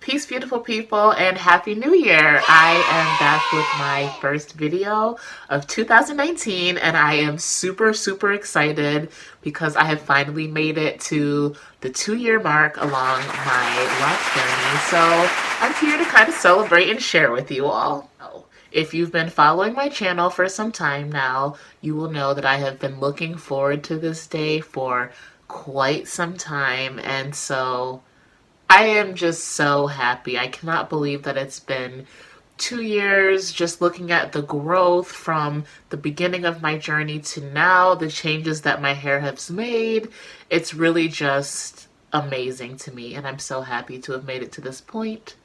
Peace, beautiful people, and Happy New Year. I am back with my first video of 2019, and I am super, super excited because I have finally made it to the 2-year mark along my Locs journey. So I'm here to kind of celebrate and share with you all. If you've been following my channel for some time now, you will know that I have been looking forward to this day for quite some time, and so I am just so happy. I cannot believe that it's been 2 years, just looking at the growth from the beginning of my journey to now, the changes that my hair has made. It's really just amazing to me, and I'm so happy to have made it to this point.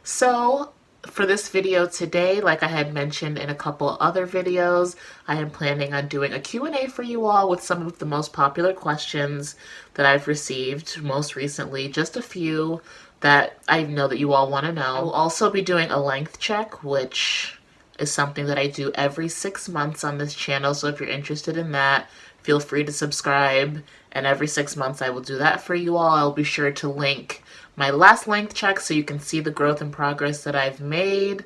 So for this video today, like I had mentioned in a couple other videos, I am planning on doing a Q&A for you all with some of the most popular questions that I've received most recently, just a few that I know that you all want to know. I will also be doing a length check, which is something that I do every 6 months on this channel, so if you're interested in that, feel free to subscribe, and every 6 months I will do that for you all. I'll be sure to link my last length check so you can see the growth and progress that I've made.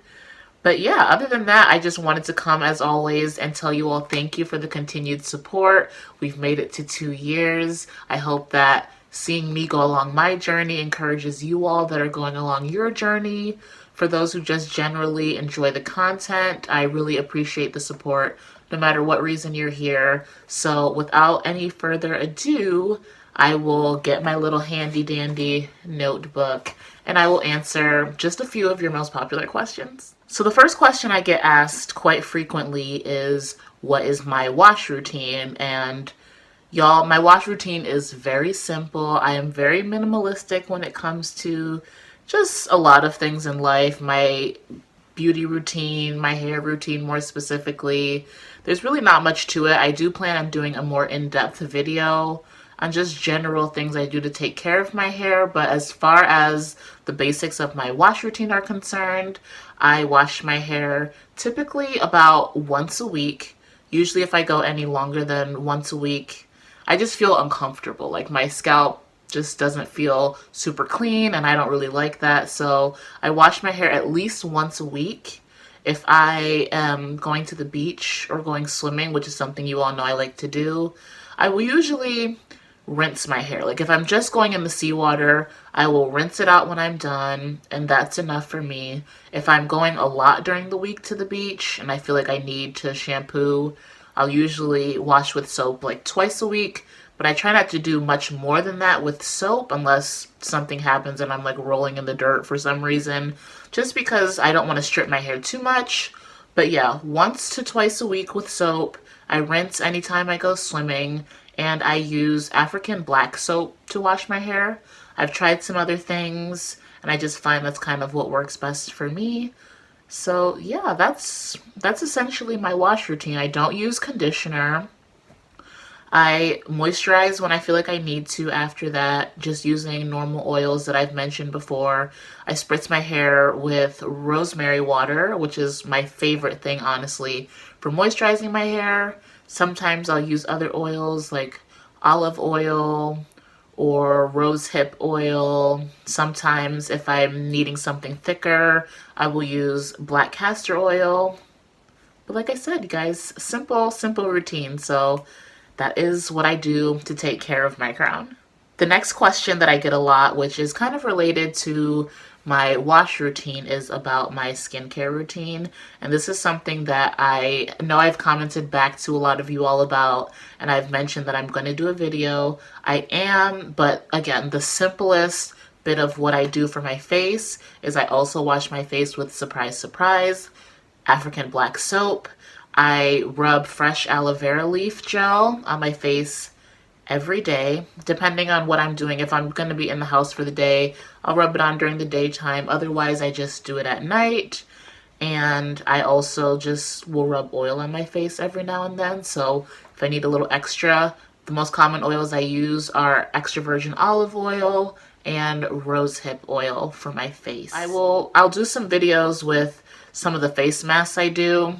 But yeah, other than that, I just wanted to come as always and tell you all thank you for the continued support. We've made it to 2 years. I hope that seeing me go along my journey encourages you all that are going along your journey. For those who just generally enjoy the content, I really appreciate the support no matter what reason you're here. So without any further ado, I will get my little handy dandy notebook and I will answer just a few of your most popular questions. So the first question I get asked quite frequently is, what is my wash routine? And y'all, my wash routine is very simple. I am very minimalistic when it comes to just a lot of things in life. My beauty routine, my hair routine more specifically. There's really not much to it. I do plan on doing a more in-depth video on just general things I do to take care of my hair, but as far as the basics of my wash routine are concerned, I wash my hair typically about once a week. Usually if I go any longer than once a week, I just feel uncomfortable. Like my scalp just doesn't feel super clean and I don't really like that. So I wash my hair at least once a week. If I am going to the beach or going swimming, which is something you all know I like to do, I will usually rinse my hair. Like if I'm just going in the seawater, I will rinse it out when I'm done, and that's enough for me. If I'm going a lot during the week to the beach and I feel like I need to shampoo, I'll usually wash with soap like twice a week, but I try not to do much more than that with soap unless something happens and I'm like rolling in the dirt for some reason, just because I don't want to strip my hair too much. But yeah, once to twice a week with soap. I rinse anytime I go swimming, and I use African black soap to wash my hair. I've tried some other things, and I just find that's kind of what works best for me. So yeah, that's essentially my wash routine. I don't use conditioner. I moisturize when I feel like I need to after that, just using normal oils that I've mentioned before. I spritz my hair with rosemary water, which is my favorite thing, honestly, for moisturizing my hair. Sometimes I'll use other oils like olive oil or rosehip oil. Sometimes if I'm needing something thicker, I will use black castor oil. But like I said, you guys, simple routine. So that is what I do to take care of my crown. The next question that I get a lot, which is kind of related to my wash routine, is about my skincare routine. And this is something that I know I've commented back to a lot of you all about, and I've mentioned that I'm going to do a video. I am, but again, the simplest bit of what I do for my face is I also wash my face with, surprise, surprise, African black soap. I rub fresh aloe vera leaf gel on my face every day, depending on what I'm doing. If I'm going to be in the house for the day, I'll rub it on during the daytime. Otherwise, I just do it at night. And I also just will rub oil on my face every now and then. So if I need a little extra, the most common oils I use are extra virgin olive oil and rosehip oil for my face. I'll do some videos with some of the face masks I do.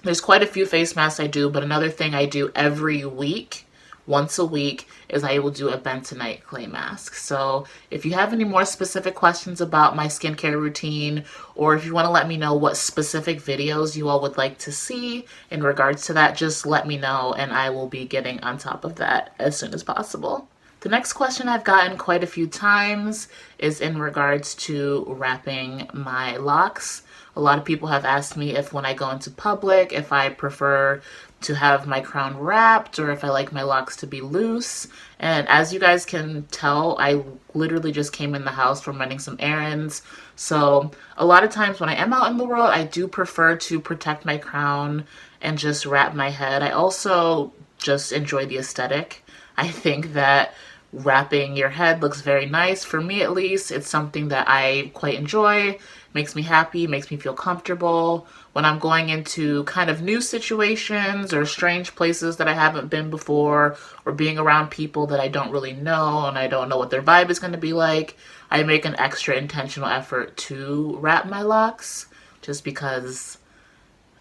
There's quite a few face masks I do, but another thing I do every week once a week is I will do a bentonite clay mask. So if you have any more specific questions about my skincare routine, or if you want to let me know what specific videos you all would like to see in regards to that, just let me know and I will be getting on top of that as soon as possible. The next question I've gotten quite a few times is in regards to wrapping my locks. A lot of people have asked me if when I go into public, if I prefer to have my crown wrapped or if I like my locks to be loose. And as you guys can tell, I literally just came in the house from running some errands. So a lot of times when I am out in the world, I do prefer to protect my crown and just wrap my head. I also just enjoy the aesthetic. I think that wrapping your head looks very nice. For me, at least, it's something that I quite enjoy. Makes me happy, makes me feel comfortable. When I'm going into kind of new situations or strange places that I haven't been before, or being around people that I don't really know and I don't know what their vibe is going to be like, I make an extra intentional effort to wrap my locks just because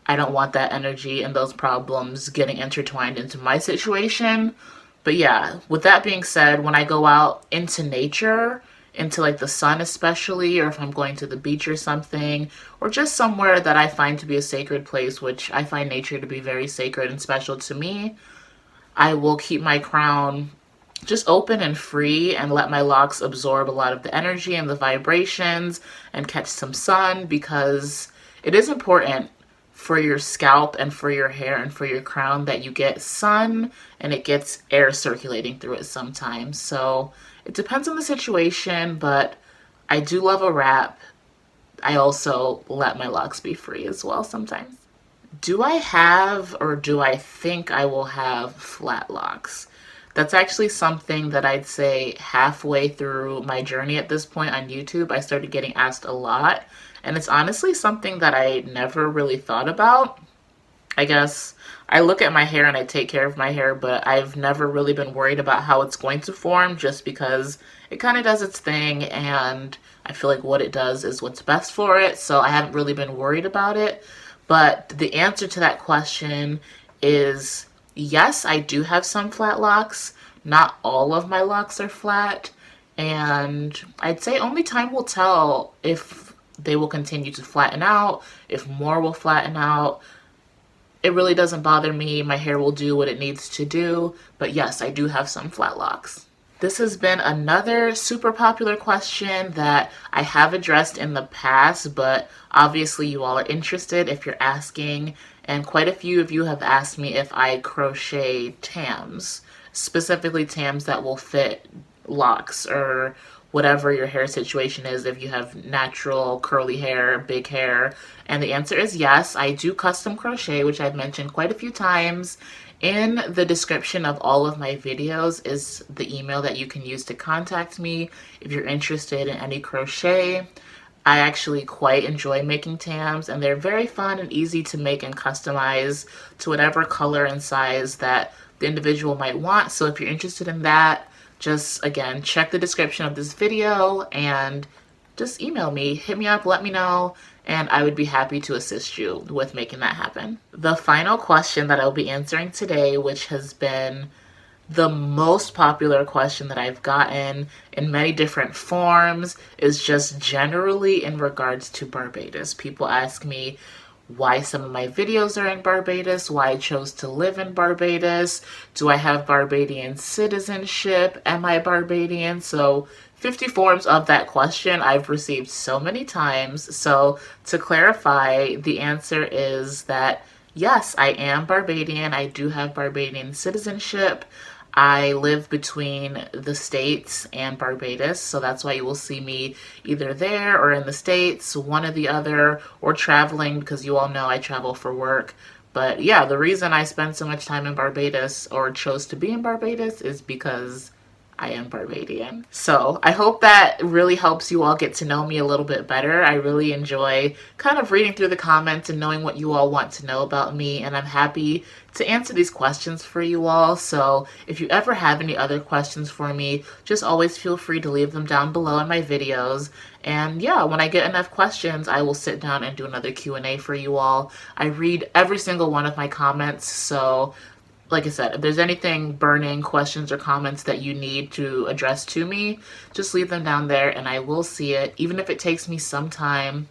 I don't want that energy and those problems getting intertwined into my situation. But yeah, with that being said, when I go out into nature, into like the sun especially, or if I'm going to the beach or something, or just somewhere that I find to be a sacred place, which I find nature to be very sacred and special to me, I will keep my crown just open and free and let my locks absorb a lot of the energy and the vibrations and catch some sun, because it is important for your scalp and for your hair and for your crown that you get sun and it gets air circulating through it sometimes. So it depends on the situation, but I do love a wrap. I also let my locks be free as well sometimes. Do I have, or do I think I will have, flat locks? That's actually something that I'd say halfway through my journey at this point on YouTube, I started getting asked a lot. And it's honestly something that I never really thought about. I guess I look at my hair and I take care of my hair, but I've never really been worried about how it's going to form, just because it kind of does its thing and I feel like what it does is what's best for it. So I haven't really been worried about it. But the answer to that question is yes, I do have some flat locks. Not all of my locks are flat. And I'd say only time will tell if they will continue to flatten out, if more will flatten out. It really doesn't bother me. My hair will do what it needs to do. But yes, I do have some flat locks. This has been another super popular question that I have addressed in the past, but obviously you all are interested if you're asking. And quite a few of you have asked me if I crochet tams, specifically tams that will fit locks or whatever your hair situation is, if you have natural curly hair, big hair. And the answer is yes, I do custom crochet, which I've mentioned quite a few times. In the description of all of my videos is the email that you can use to contact me if you're interested in any crochet. I actually quite enjoy making tams, and they're very fun and easy to make and customize to whatever color and size that the individual might want. So if you're interested in that, just again, check the description of this video and just email me, hit me up, let me know, and I would be happy to assist you with making that happen. The final question that I'll be answering today, which has been the most popular question that I've gotten in many different forms, is just generally in regards to Barbados. People ask me why some of my videos are in Barbados, why I chose to live in Barbados, do I have Barbadian citizenship, am I Barbadian? So 50 forms of that question I've received so many times. So to clarify, the answer is that yes, I am Barbadian. I do have Barbadian citizenship. I live between the States and Barbados, so that's why you will see me either there or in the States, one or the other, or traveling, because you all know I travel for work. But yeah, the reason I spend so much time in Barbados, or chose to be in Barbados, is because I am Barbadian. So I hope that really helps you all get to know me a little bit better. I really enjoy kind of reading through the comments and knowing what you all want to know about me, and I'm happy to answer these questions for you all. So if you ever have any other questions for me, just always feel free to leave them down below in my videos. And yeah, when I get enough questions, I will sit down and do another Q&A for you all. I read every single one of my comments, so like I said, if there's anything burning, questions or comments that you need to address to me, just leave them down there and I will see it. Even if it takes me some time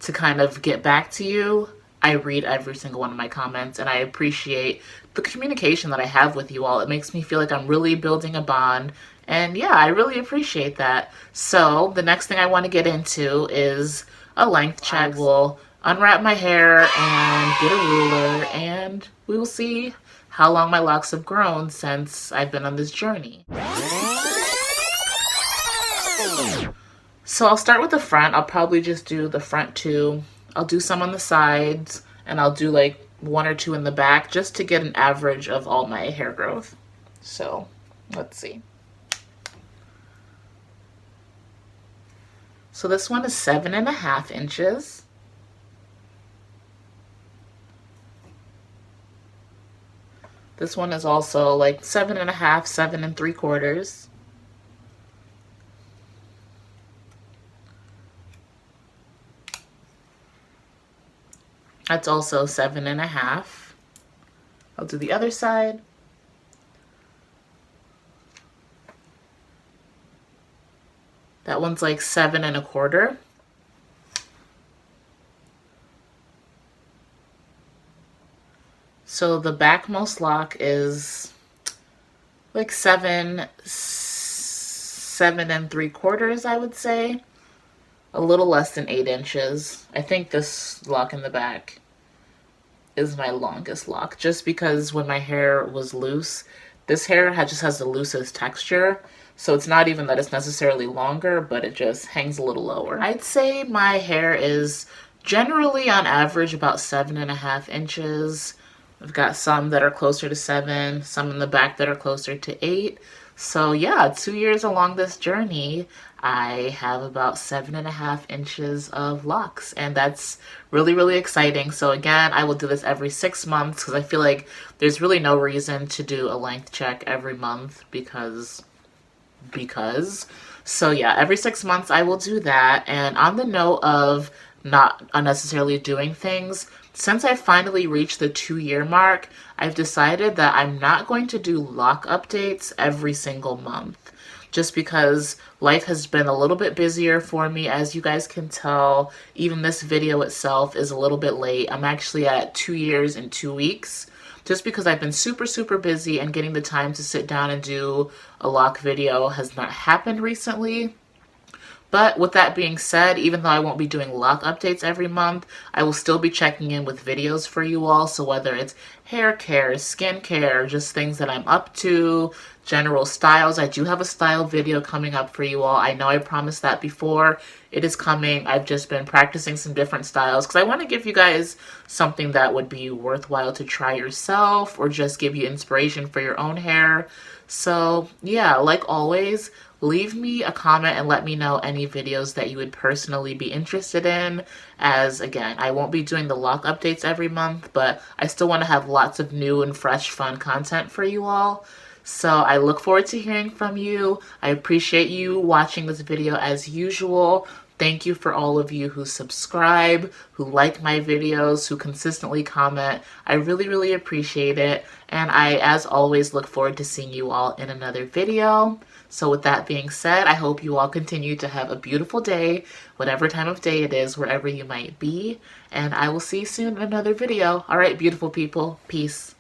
to kind of get back to you, I read every single one of my comments and I appreciate the communication that I have with you all. It makes me feel like I'm really building a bond. And yeah, I really appreciate that. So the next thing I want to get into is a length check. I will unwrap my hair and get a ruler and we will see how long my locks have grown since I've been on this journey. So I'll start with the front. I'll probably just do the front two. I'll do some on the sides and I'll do like 1 or 2 in the back just to get an average of all my hair growth. So let's see. So this one is 7.5 inches. This one is also like 7.5, 7 3/4. That's also 7.5. I'll do the other side. That one's like 7 1/4. So the backmost lock is like 7 3/4, I would say. A little less than 8 inches. I think this lock in the back is my longest lock, just because when my hair was loose, this hair just has the loosest texture. So it's not even that it's necessarily longer, but it just hangs a little lower. I'd say my hair is generally on average about 7.5 inches. I've got some that are closer to 7, some in the back that are closer to 8. So yeah, 2 years along this journey, I have about 7.5 inches of locks, and that's really, really exciting. So again, I will do this every 6 months because I feel like there's really no reason to do a length check every month because. So yeah, every 6 months I will do that. And on the note of not unnecessarily doing things, since I finally reached the 2-year mark, I've decided that I'm not going to do lock updates every single month, just because life has been a little bit busier for me. As you guys can tell, even this video itself is a little bit late. I'm actually at 2 years and 2 weeks, just because I've been super, super busy and getting the time to sit down and do a lock video has not happened recently. But with that being said, even though I won't be doing lock updates every month, I will still be checking in with videos for you all. So whether it's hair care, skin care, just things that I'm up to, general styles. I do have a style video coming up for you all. I know I promised that before. It is coming. I've just been practicing some different styles because I want to give you guys something that would be worthwhile to try yourself or just give you inspiration for your own hair. So yeah, like always, leave me a comment and let me know any videos that you would personally be interested in, as again, I won't be doing the lock updates every month, but I still want to have lots of new and fresh fun content for you all. So I look forward to hearing from you. I appreciate you watching this video as usual. Thank you for all of you who subscribe, who like my videos, who consistently comment. I really, really appreciate it. And I, as always, look forward to seeing you all in another video. So with that being said, I hope you all continue to have a beautiful day, whatever time of day it is, wherever you might be. And I will see you soon in another video. All right, beautiful people. Peace.